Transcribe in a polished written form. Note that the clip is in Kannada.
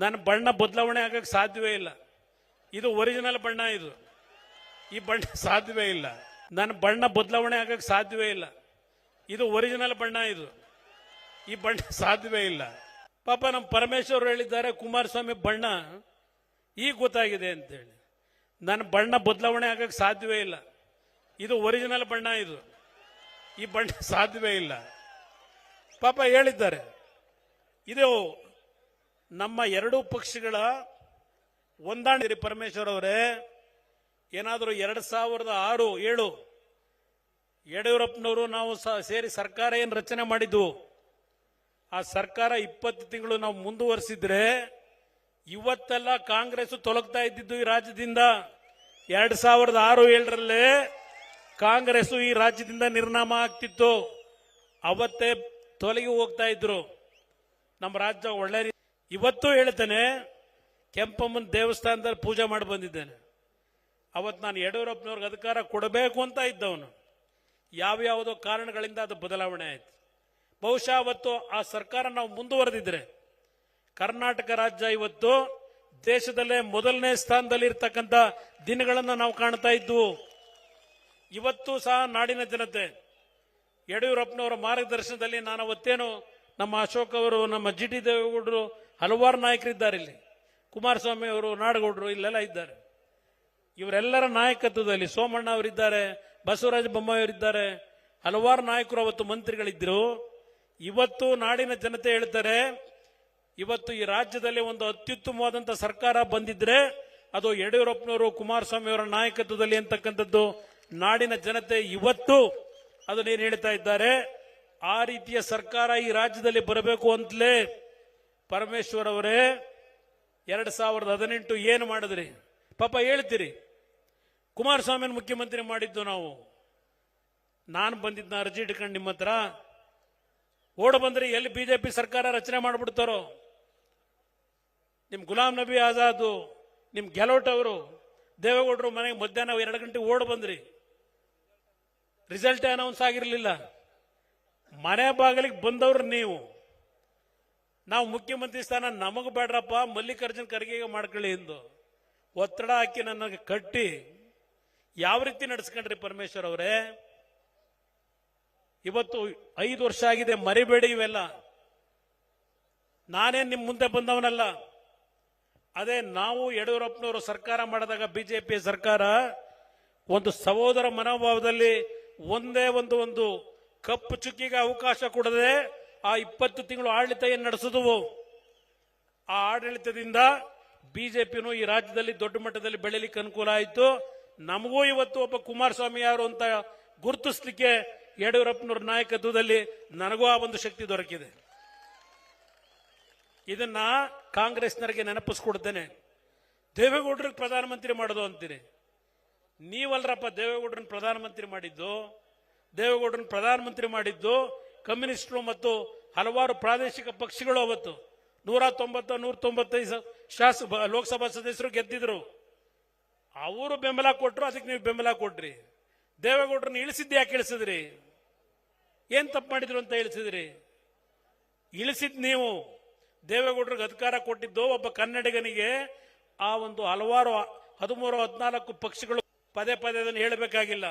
ನನ್ನ ಬಣ್ಣ ಬದಲಾವಣೆ ಆಗಕ್ಕೆ ಸಾಧ್ಯವೇ ಇಲ್ಲ. ಇದು ಒರಿಜಿನಲ್ ಬಣ್ಣ. ಈ ಬಣ್ಣ ಸಾಧ್ಯವೇ ಇಲ್ಲ. ನನ್ನ ಬಣ್ಣ ಬದಲಾವಣೆ ಆಗಕ್ಕೆ ಸಾಧ್ಯವೇ ಇಲ್ಲ. ಇದು ಒರಿಜಿನಲ್ ಬಣ್ಣ. ಈ ಬಣ್ಣ ಸಾಧ್ಯವೇ ಇಲ್ಲ. ಪಾಪ ನಮ್ಮ ಪರಮೇಶ್ವರ್ ಹೇಳಿದ್ದಾರೆ ಕುಮಾರಸ್ವಾಮಿ ಬಣ್ಣ ಈಗ ಗೊತ್ತಾಗಿದೆ ಅಂತೇಳಿ. ನನ್ನ ಬಣ್ಣ ಬದಲಾವಣೆ ಆಗಕ್ಕೆ ಸಾಧ್ಯವೇ ಇಲ್ಲ. ಇದು ಒರಿಜಿನಲ್ ಬಣ್ಣ. ಈ ಬಣ್ಣ ಸಾಧ್ಯವೇ ಇಲ್ಲ. ಪಾಪ ಹೇಳಿದ್ದಾರೆ. ಇದು ನಮ್ಮ ಎರಡೂ ಪಕ್ಷಗಳ ಹೊಂದಾಣಿಕೆ. ಪರಮೇಶ್ವರ್ ಅವರೇ, ಏನಾದರೂ 2006-7 ಯಡಿಯೂರಪ್ಪನವರು ನಾವು ಸೇರಿ ಸರ್ಕಾರ ಏನು ರಚನೆ ಮಾಡಿದ್ವು, ಆ ಸರ್ಕಾರ 20 ತಿಂಗಳು ನಾವು ಮುಂದುವರಿಸಿದ್ರೆ ಇವತ್ತೆಲ್ಲ ಕಾಂಗ್ರೆಸ್ ತೊಲಗ್ತಾ ಇದ್ದಿದ್ದು ಈ ರಾಜ್ಯದಿಂದ. 2006-7 ಕಾಂಗ್ರೆಸ್ ಈ ರಾಜ್ಯದಿಂದ ನಿರ್ನಾಮ ಆಗ್ತಿತ್ತು. ಅವತ್ತೇ ತೊಲಗಿ ಹೋಗ್ತಾ ಇದ್ರು. ನಮ್ಮ ರಾಜ್ಯ ಒಳ್ಳೆ. ಇವತ್ತು ಹೇಳ್ತೇನೆ, ಕೆಂಪಮ್ಮನ ದೇವಸ್ಥಾನದಲ್ಲಿ ಪೂಜೆ ಮಾಡಿ ಬಂದಿದ್ದೇನೆ. ಅವತ್ತು ನಾನು ಯಡಿಯೂರಪ್ಪನವ್ರಿಗೆ ಅಧಿಕಾರ ಕೊಡಬೇಕು ಅಂತ ಇದ್ದವನು. ಯಾವ್ಯಾವುದೋ ಕಾರಣಗಳಿಂದ ಅದು ಬದಲಾವಣೆ ಆಯ್ತು. ಬಹುಶಃ ಅವತ್ತು ಆ ಸರ್ಕಾರ ನಾವು ಮುಂದುವರೆದಿದ್ರೆ ಕರ್ನಾಟಕ ರಾಜ್ಯ ಇವತ್ತು ದೇಶದಲ್ಲೇ ಮೊದಲನೇ ಸ್ಥಾನದಲ್ಲಿ ಇರ್ತಕ್ಕಂಥ ದಿನಗಳನ್ನು ನಾವು ಕಾಣ್ತಾ ಇದ್ವು. ಇವತ್ತು ಸಹ ನಾಡಿನ ಜನತೆ ಯಡಿಯೂರಪ್ಪನವರ ಮಾರ್ಗದರ್ಶನದಲ್ಲಿ, ನಾನು ಅವತ್ತೇನು ನಮ್ಮ ಅಶೋಕ್ ಅವರು, ನಮ್ಮ ಜಿ ಟಿ ದೇವೇಗೌಡರು, ಹಲವಾರು ನಾಯಕರಿದ್ದಾರೆ ಇಲ್ಲಿ, ಕುಮಾರಸ್ವಾಮಿ ಅವರು, ನಾಡಗೌಡರು ಇಲ್ಲೆಲ್ಲ ಇದ್ದಾರೆ. ಇವರೆಲ್ಲರ ನಾಯಕತ್ವದಲ್ಲಿ ಸೋಮಣ್ಣ ಅವರಿದ್ದಾರೆ, ಬಸವರಾಜ ಬೊಮ್ಮಾಯಿ ಅವರಿದ್ದಾರೆ, ಹಲವಾರು ನಾಯಕರು ಅವತ್ತು ಮಂತ್ರಿಗಳಿದ್ದರು. ಇವತ್ತು ನಾಡಿನ ಜನತೆ ಹೇಳ್ತಾರೆ, ಇವತ್ತು ಈ ರಾಜ್ಯದಲ್ಲಿ ಒಂದು ಅತ್ಯುತ್ತಮವಾದಂಥ ಸರ್ಕಾರ ಬಂದಿದ್ರೆ ಅದು ಯಡಿಯೂರಪ್ಪನವರು, ಕುಮಾರಸ್ವಾಮಿ ಅವರ ನಾಯಕತ್ವದಲ್ಲಿ ಅಂತಕ್ಕಂಥದ್ದು ನಾಡಿನ ಜನತೆ ಇವತ್ತು ಅದನ್ನೇನು ಹೇಳ್ತಾ ಇದ್ದಾರೆ. ಆ ರೀತಿಯ ಸರ್ಕಾರ ಈ ರಾಜ್ಯದಲ್ಲಿ ಬರಬೇಕು ಅಂತಲೇ ಪರಮೇಶ್ವರ್ ಅವರೇ 2018 ಏನು ಮಾಡಿದ್ರಿ? ಪಾಪ ಹೇಳ್ತೀರಿ, ಕುಮಾರಸ್ವಾಮಿನ ಮುಖ್ಯಮಂತ್ರಿ ಮಾಡಿದ್ದು ನಾವು. ನಾನು ಬಂದಿದ್ದ ಅರ್ಜಿ ಇಟ್ಕೊಂಡು ನಿಮ್ಮ ಹತ್ರ ಓಡ ಬಂದ್ರಿ. ಎಲ್ಲಿ ಬಿಜೆಪಿ ಸರ್ಕಾರ ರಚನೆ ಮಾಡಿಬಿಡ್ತಾರೋ, ನಿಮ್ ಗುಲಾಂ ನಬಿ ಆಜಾದ್, ನಿಮ್ ಗೆಲೋಟ್ ಅವರು, ದೇವೇಗೌಡರು ಮನೆಗೆ ಮಧ್ಯಾಹ್ನ 2 ಗಂಟೆ ಓಡ್ ಬಂದ್ರಿ. ರಿಸಲ್ಟ್ ಅನೌನ್ಸ್ ಆಗಿರಲಿಲ್ಲ. ಮನೆ ಬಾಗಿಲಿಗೆ ಬಂದವ್ರು ನೀವು. ನಾವು ಮುಖ್ಯಮಂತ್ರಿ ಸ್ಥಾನ ನಮಗ್ ಬೇಡ್ರಪ್ಪ, ಮಲ್ಲಿಕಾರ್ಜುನ್ ಖರ್ಗೆ ಮಾಡ್ಕೊಳ್ಳಿ ಎಂದು ಒತ್ತಡ ಹಾಕಿ ನನಗೆ ಕಟ್ಟಿ ಯಾವ ರೀತಿ ನಡೆಸ್ಕೊಂಡ್ರಿ ಪರಮೇಶ್ವರ್ ಅವರೇ? ಇವತ್ತು 5 ವರ್ಷ ಆಗಿದೆ, ಮರಿಬೇಡಿ ಇವೆಲ್ಲ. ನಾನೇನ್ ನಿಮ್ ಮುಂದೆ ಬಂದವನಲ್ಲ. ಅದೇ ನಾವು ಯಡಿಯೂರಪ್ಪನವರು ಸರ್ಕಾರ ಮಾಡಿದಾಗ ಬಿಜೆಪಿ ಸರ್ಕಾರ ಒಂದು ಸಹೋದರ ಮನೋಭಾವದಲ್ಲಿ ಒಂದೇ ಒಂದು ಕಪ್ಪು ಚುಕ್ಕಿಗೆ ಅವಕಾಶ ಕೊಡದೆ ಆ 20 ತಿಂಗಳು ಆಡಳಿತ ಏನು ನಡೆಸಿದವು, ಆ ಆಡಳಿತದಿಂದ ಬಿಜೆಪಿನೂ ಈ ರಾಜ್ಯದಲ್ಲಿ ದೊಡ್ಡ ಮಟ್ಟದಲ್ಲಿ ಬೆಳೀಲಿಕ್ಕೆ ಅನುಕೂಲ ಆಯಿತು. ನಮಗೂ ಇವತ್ತು ಒಬ್ಬ ಕುಮಾರಸ್ವಾಮಿ ಯಾರು ಅಂತ ಗುರುತಿಸ್ಲಿಕ್ಕೆ ಯಡಿಯೂರಪ್ಪನವ್ರ ನಾಯಕತ್ವದಲ್ಲಿ ನನಗೂ ಆ ಒಂದು ಶಕ್ತಿ ದೊರಕಿದೆ. ಇದನ್ನ ಕಾಂಗ್ರೆಸ್ನವರಿಗೆ ನೆನಪಿಸ್ಕೊಡ್ತೇನೆ. ದೇವೇಗೌಡರಿಗೆ ಪ್ರಧಾನಮಂತ್ರಿ ಮಾಡೋದು ಅಂತೀರಿ. ನೀವಲ್ರಪ್ಪ ದೇವೇಗೌಡರನ್ನ ಪ್ರಧಾನಮಂತ್ರಿ ಮಾಡಿದ್ದು. ದೇವೇಗೌಡರನ್ನ ಪ್ರಧಾನಮಂತ್ರಿ ಮಾಡಿದ್ದು ಕಮ್ಯುನಿಸ್ಟರು ಮತ್ತು ಹಲವಾರು ಪ್ರಾದೇಶಿಕ ಪಕ್ಷಗಳು. ಅವತ್ತು 195 ಲೋಕಸಭಾ ಸದಸ್ಯರು ಗೆದ್ದಿದ್ರು. ಅವರು ಬೆಂಬಲ ಕೊಟ್ಟರು, ಅದಕ್ಕೆ ನೀವು ಬೆಂಬಲ ಕೊಟ್ರಿ. ದೇವೇಗೌಡರನ್ನ ಇಳಿಸಿದ್ದು ಯಾಕೆ ಇಳಿಸಿದ್ರಿ? ಏನ್ ತಪ್ಪು ಮಾಡಿದ್ರು ಅಂತ ಇಳಿಸಿದ್ರಿ? ಇಳಿಸಿದ್ ನೀವು. ದೇವೇಗೌಡರಿಗೆ ಅಧಿಕಾರ ಕೊಟ್ಟಿದ್ದು ಒಬ್ಬ ಕನ್ನಡಿಗನಿಗೆ. ಆ ಒಂದು ಹಲವಾರು 13-14 ಪಕ್ಷಗಳು ಪದೇ ಅದನ್ನು ಹೇಳಬೇಕಾಗಿಲ್ಲ.